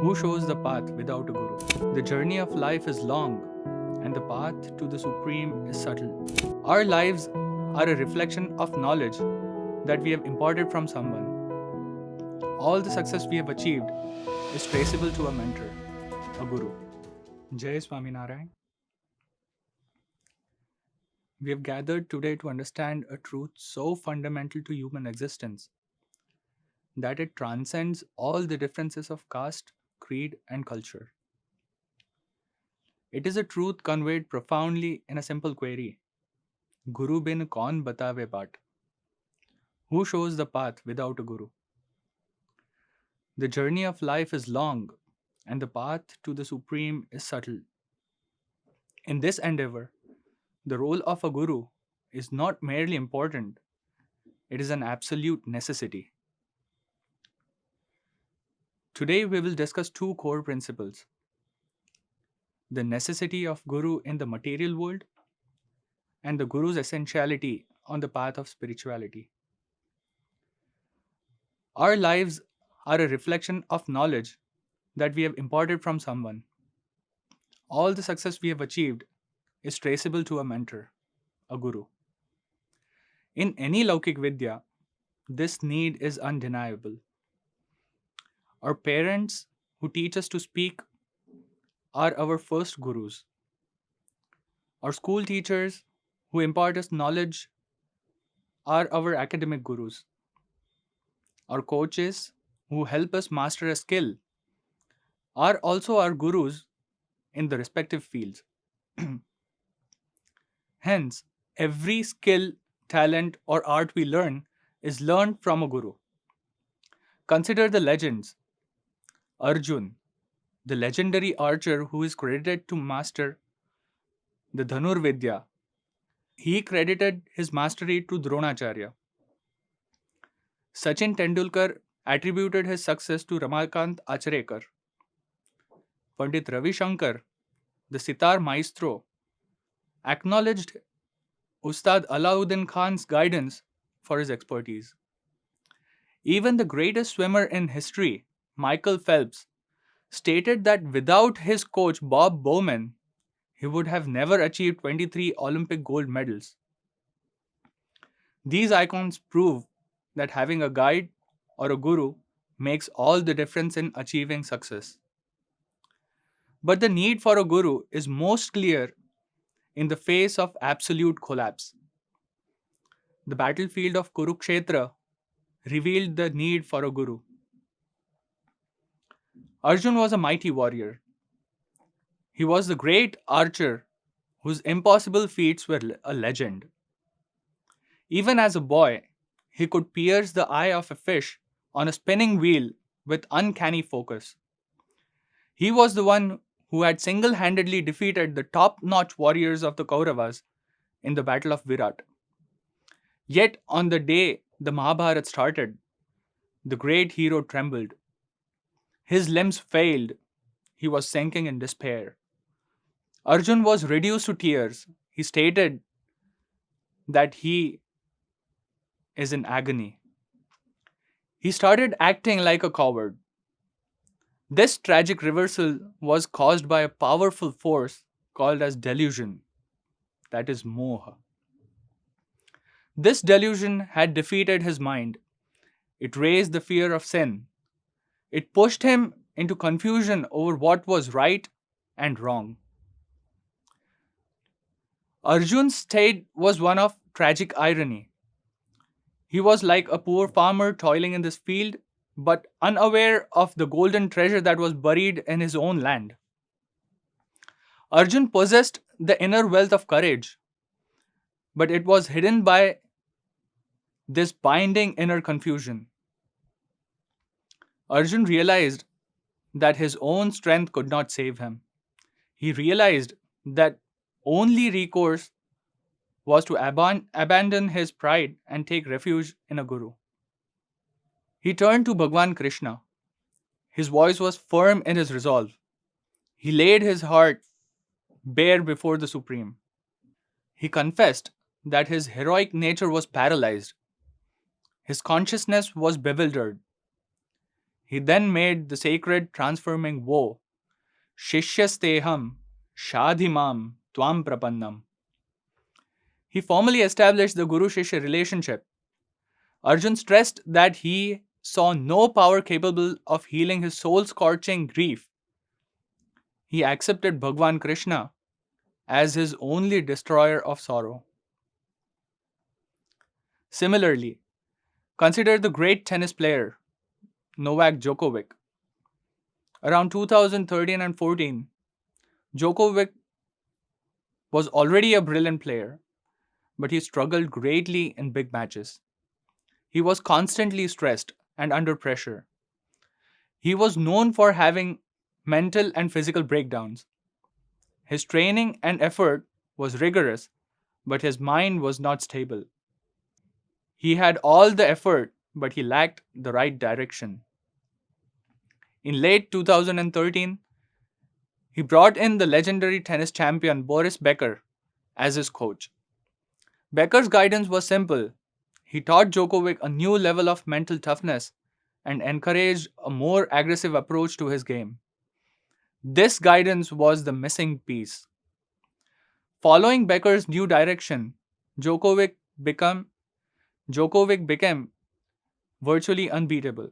Who shows the path without a guru? The journey of life is long, and the path to the supreme is subtle. Our lives are a reflection of knowledge that we have imparted from someone. All the success we have achieved is traceable to a mentor, a guru. Jai Swaminarayan. We have gathered today to understand a truth so fundamental to human existence that it transcends all the differences of caste, creed, and culture. It is a truth conveyed profoundly in a simple query: Guru bin kaun batave baat? Who shows the path without a guru? The journey of life is long, and the path to the supreme is subtle. In this endeavor, the role of a guru is not merely important, it is an absolute necessity. Today, we will discuss two core principles: the necessity of Guru in the material world and the Guru's essentiality on the path of spirituality. Our lives are a reflection of knowledge that we have imparted from someone. All the success we have achieved is traceable to a mentor, a Guru. In any Laukik Vidya, this need is undeniable. Our parents who teach us to speak are our first gurus. Our school teachers who impart us knowledge are our academic gurus. Our coaches who help us master a skill are also our gurus in the respective fields. Hence, every skill, talent, or art we learn is learned from a guru. Consider the legends. Arjun, the legendary archer who is credited to master the Dhanur Vidya, he credited his mastery to Dronacharya. Sachin Tendulkar attributed his success to Ramakant Acharekar. Pandit Ravi Shankar, the sitar maestro, acknowledged Ustad Alauddin Khan's guidance for his expertise. Even the greatest swimmer in history, Michael Phelps, stated that without his coach Bob Bowman, he would have never achieved 23 Olympic gold medals. These icons prove that having a guide or a guru makes all the difference in achieving success. But the need for a guru is most clear in the face of absolute collapse. The battlefield of Kurukshetra revealed the need for a guru. Arjun was a mighty warrior. He was the great archer whose impossible feats were a legend. Even as a boy, he could pierce the eye of a fish on a spinning wheel with uncanny focus. He was the one who had single handedly defeated the top notch warriors of the Kauravas in the Battle of Virat. Yet, on the day the Mahabharata started, the great hero trembled. His limbs failed. He was sinking in despair. Arjun was reduced to tears. He stated that he is in agony. He started acting like a coward. This tragic reversal was caused by a powerful force called as delusion, that is moha. This delusion had defeated his mind. It raised the fear of sin. It pushed him into confusion over what was right and wrong. Arjun's state was one of tragic irony. He was like a poor farmer toiling in this field, but unaware of the golden treasure that was buried in his own land. Arjun possessed the inner wealth of courage, but it was hidden by this binding inner confusion. Arjun realized that his own strength could not save him. He realized that only recourse was to abandon his pride and take refuge in a guru. He turned to Bhagwan Krishna. His voice was firm in his resolve. He laid his heart bare before the Supreme. He confessed that his heroic nature was paralyzed. His consciousness was bewildered. He then made the sacred transforming vow, Shishyasteham Shadhimam Tvam Prapannam. He formally established the Guru Shishya relationship. Arjun stressed that he saw no power capable of healing his soul scorching grief. He accepted Bhagwan Krishna as his only destroyer of sorrow. Similarly, consider the great tennis player Novak Djokovic. Around 2013 and 14, Djokovic was already a brilliant player, but he struggled greatly in big matches. He was constantly stressed and under pressure. He was known for having mental and physical breakdowns. His training and effort was rigorous, but his mind was not stable. He had all the effort, but he lacked the right direction. In late 2013, he brought in the legendary tennis champion Boris Becker as his coach. Becker's guidance was simple. He taught Djokovic a new level of mental toughness and encouraged a more aggressive approach to his game. This guidance was the missing piece. Following Becker's new direction, Djokovic became virtually unbeatable.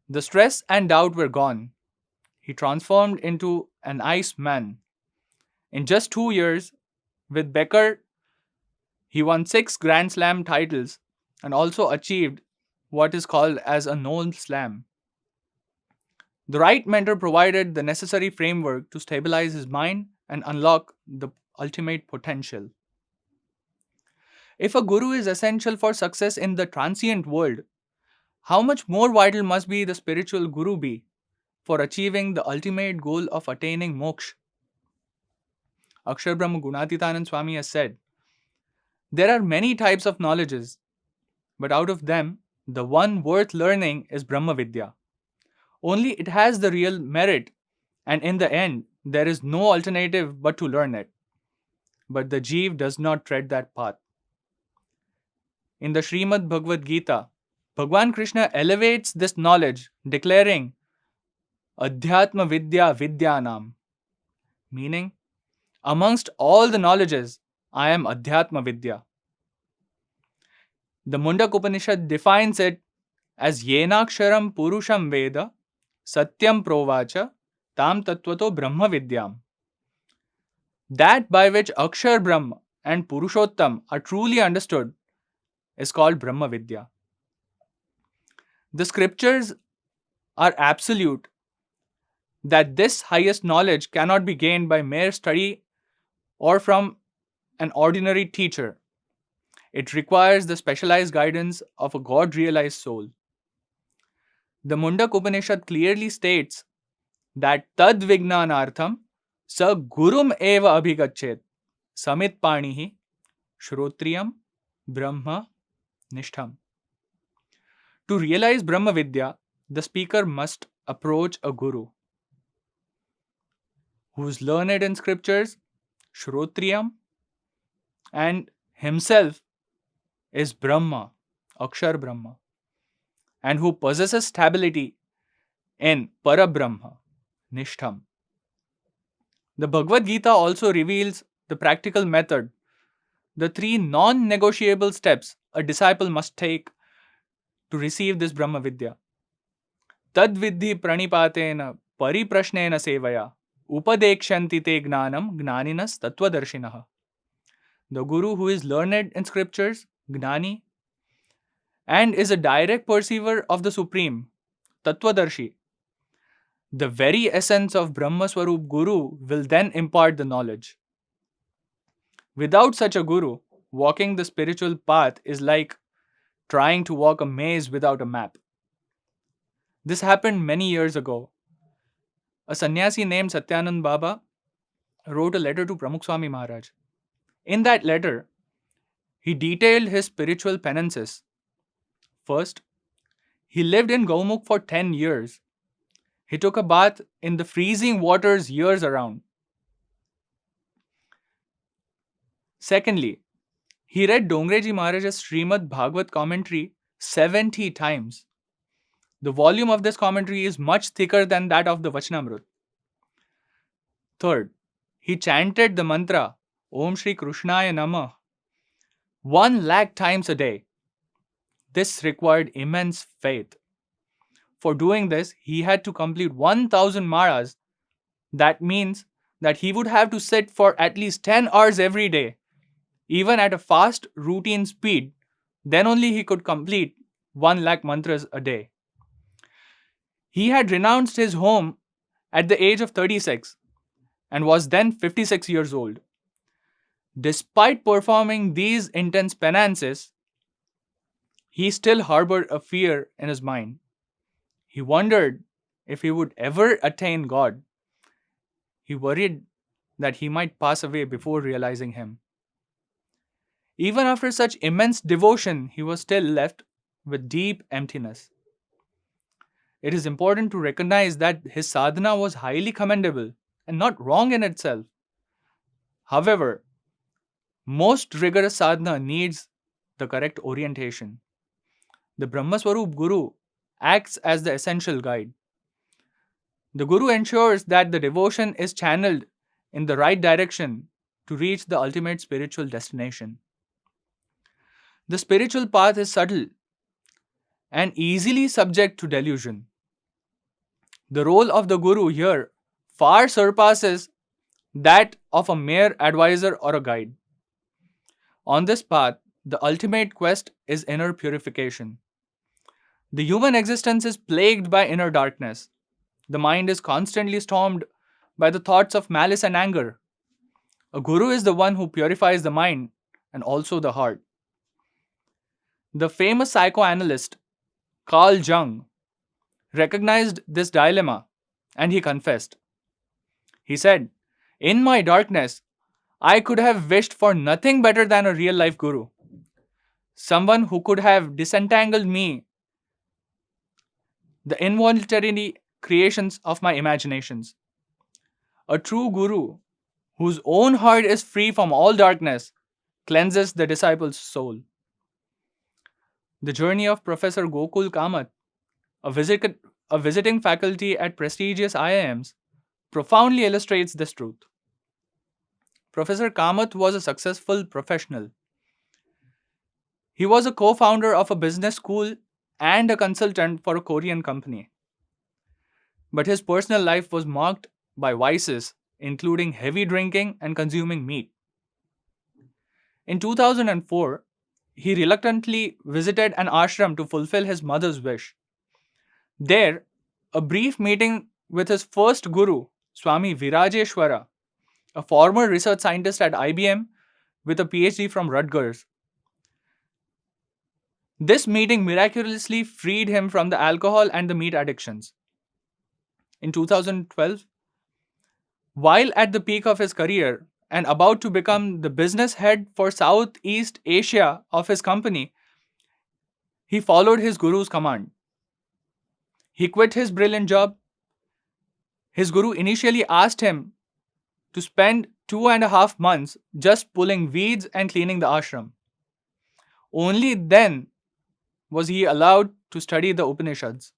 The stress and doubt were gone. He transformed into an ice man. In just 2 years, with Becker, he won 6 Grand Slam titles and also achieved what is called as a known slam. The right mentor provided the necessary framework to stabilize his mind and unlock the ultimate potential. If a guru is essential for success in the transient world, how much more vital must be the spiritual guru be for achieving the ultimate goal of attaining moksha? Aksharbrahman Swami has said, there are many types of knowledges, but out of them, the one worth learning is Brahma Vidya. Only it has the real merit, and in the end, there is no alternative but to learn it. But the jeev does not tread that path. In the Srimad Bhagavad Gita, Bhagwan Krishna elevates this knowledge, declaring Adhyatma Vidya Vidyanam, meaning, amongst all the knowledges, I am Adhyatma Vidya. The Mundaka Upanishad defines it as Yenaksharam Purusham Veda Satyam Provacha Tam Tattvato Brahma Vidyam. That by which Akshar Brahma and Purushottam are truly understood is called Brahma Vidya. The scriptures are absolute that this highest knowledge cannot be gained by mere study or from an ordinary teacher. It requires the specialized guidance of a God-realized soul. The Mundaka Upanishad clearly states that tad vignanartham sa gurum eva abhigachet samit panihi shrotriyam brahma nishtham. To realize Brahma Vidya, the speaker must approach a guru who is learned in scriptures, shrotriyam, and himself is Brahma, Akshar Brahma, and who possesses stability in Parabrahma, Nishtham. The Bhagavad Gita also reveals the practical method, the 3 non-negotiable steps a disciple must take to receive this Brahma Vidya. Tad vidhi pranipatena pariprashnena sevaya upadekshanti te gnanam gnaninas tattvadarshinaha. The Guru who is learned in scriptures, Gnani, and is a direct perceiver of the Supreme, Tattvadarshi. The very essence of Brahma Swarup Guru will then impart the knowledge. Without such a Guru, walking the spiritual path is like trying to walk a maze without a map. This happened many years ago. A sannyasi named Satyanand Baba wrote a letter to Pramukh Swami Maharaj. In that letter, he detailed his spiritual penances. First, he lived in Gaumukh for 10 years. He took a bath in the freezing waters years around. Secondly, he read Dongreji Maharaj's Srimad Bhagavad commentary 70 times. The volume of this commentary is much thicker than that of the Vachanamrut. Third, he chanted the mantra Om Shri Krishnaya Namah 1 lakh times a day. This required immense faith. For doing this, he had to complete 1000 maras. That means that he would have to sit for at least 10 hours every day, even at a fast routine speed. Then only he could complete 1 lakh mantras a day. He had renounced his home at the age of 36 and was then 56 years old. Despite performing these intense penances, he still harbored a fear in his mind. He wondered if he would ever attain God. He worried that he might pass away before realizing Him. Even after such immense devotion, he was still left with deep emptiness. It is important to recognize that his sadhana was highly commendable and not wrong in itself. However, most rigorous sadhana needs the correct orientation. The Brahmaswarup Guru acts as the essential guide. The Guru ensures that the devotion is channeled in the right direction to reach the ultimate spiritual destination. The spiritual path is subtle and easily subject to delusion. The role of the Guru here far surpasses that of a mere advisor or a guide. On this path, the ultimate quest is inner purification. The human existence is plagued by inner darkness. The mind is constantly stormed by the thoughts of malice and anger. A Guru is the one who purifies the mind and also the heart. The famous psychoanalyst Carl Jung recognized this dilemma and he confessed. He said, "In my darkness, I could have wished for nothing better than a real life Guru. Someone who could have disentangled me the involuntary creations of my imaginations. A true Guru, whose own heart is free from all darkness, cleanses the disciple's soul." The journey of Professor Gokul Kamath, a visiting faculty at prestigious IIMs, profoundly illustrates this truth. Professor Kamath was a successful professional. He was a co-founder of a business school and a consultant for a Korean company. But his personal life was marked by vices, including heavy drinking and consuming meat. In 2004, he reluctantly visited an ashram to fulfill his mother's wish. There, a brief meeting with his first guru, Swami Virajeshwara, a former research scientist at IBM with a PhD from Rutgers. This meeting miraculously freed him from the alcohol and the meat addictions. In 2012, while at the peak of his career and about to become the business head for Southeast Asia of his company, he followed his guru's command. He quit his brilliant job. His guru initially asked him to spend 2.5 months just pulling weeds and cleaning the ashram. Only then was he allowed to study the Upanishads.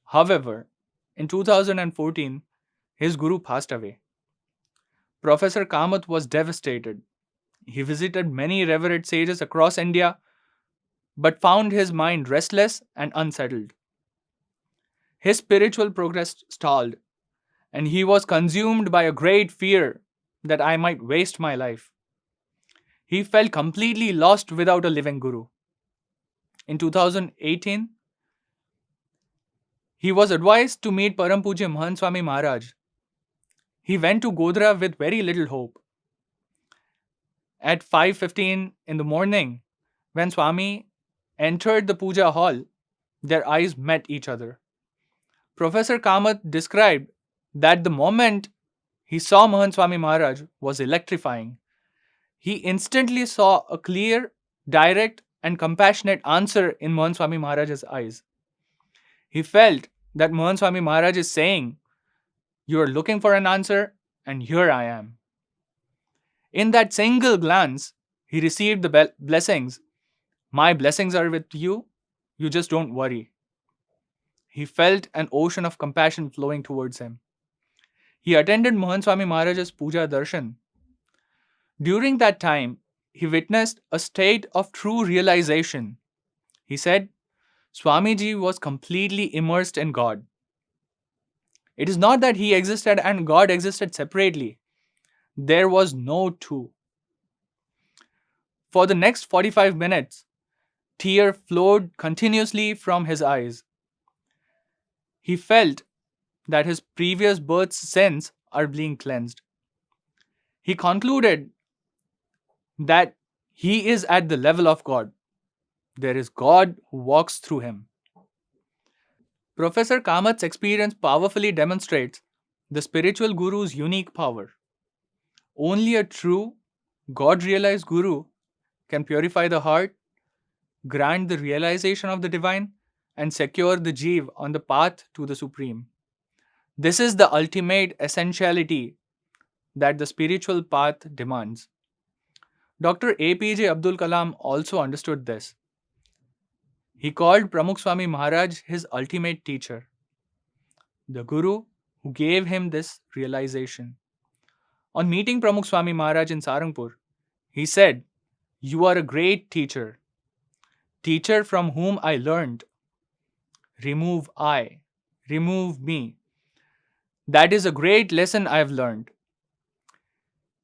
However, in 2014, his guru passed away. Professor Kamath was devastated. He visited many revered sages across India, but found his mind restless and unsettled. His spiritual progress stalled, and he was consumed by a great fear that I might waste my life. He felt completely lost without a living guru. In 2018, he was advised to meet Param Pujya Mahant Swami Maharaj. He went to Godhra with very little hope. At 5:15 in the morning, when Swami entered the puja hall, their eyes met each other. Professor Kamath described that the moment he saw Mahant Swami Maharaj was electrifying. He instantly saw a clear, direct, and compassionate answer in Mahant Swami Maharaj's eyes. He felt that Mahant Swami Maharaj is saying, "You are looking for an answer, and here I am." In that single glance, he received the blessings. "My blessings are with you, you just don't worry." he felt an ocean of compassion flowing towards him. He attended Mohan Swami Maharaj's Puja Darshan. During that time, he witnessed a state of true realization. He said, Swamiji was completely immersed in God. It is not that he existed and God existed separately. There was no two. For the next 45 minutes, tear flowed continuously from his eyes. He felt that his previous birth's sins are being cleansed. He concluded that he is at the level of God. There is God who walks through him. Professor Kamath's experience powerfully demonstrates the spiritual guru's unique power. Only a true, God realized guru can purify the heart, grant the realization of the divine, and secure the jeev on the path to the supreme. This is the ultimate essentiality that the spiritual path demands. Dr. A.P.J. Abdul Kalam also understood this. He called Pramukh Swami Maharaj his ultimate teacher, the guru who gave him this realization. On meeting Pramukh Swami Maharaj in Sarangpur, he said, "You are a great teacher from whom I learned. Remove I, remove me. That is a great lesson I have learned."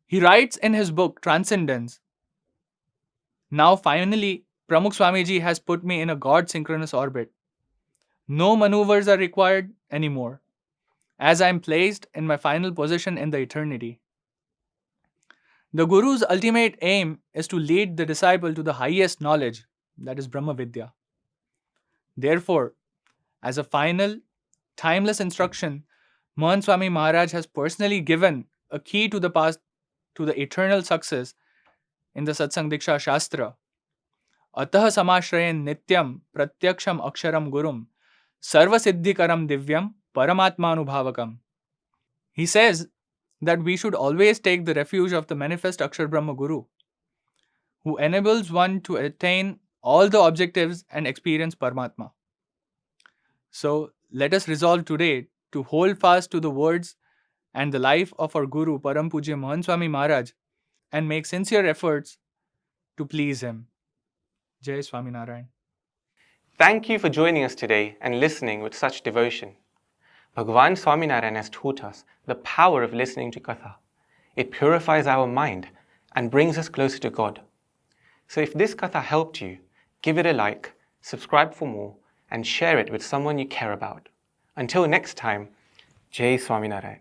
He writes in his book Transcendence, "Now finally, Pramukh Swamiji has put me in a God synchronous orbit. No maneuvers are required anymore, as I am placed in my final position in the eternity." The Guru's ultimate aim is to lead the disciple to the highest knowledge, that is Brahma Vidya. Therefore, as a final, timeless instruction, Mohan Swami Maharaj has personally given a key to the path to the eternal success in the Satsang Diksha Shastra. Atah samashrayen nityam pratyaksham aksharam gurum sarva siddhikaram divyam paramatma anubhavakam. He says that we should always take the refuge of the manifest Aksharbrahman Guru, who enables one to attain all the objectives and experience Paramatma. So let us resolve today to hold fast to the words and the life of our Guru Param Pujya Mohan Swami Maharaj and make sincere efforts to please him. Jai Swaminarayan. Thank you for joining us today and listening with such devotion. Bhagavan Swaminarayan has taught us the power of listening to Katha. It purifies our mind and brings us closer to God. So if this Katha helped you, give it a like, subscribe for more, and share it with someone you care about. Until next time, Jai Swaminarayan.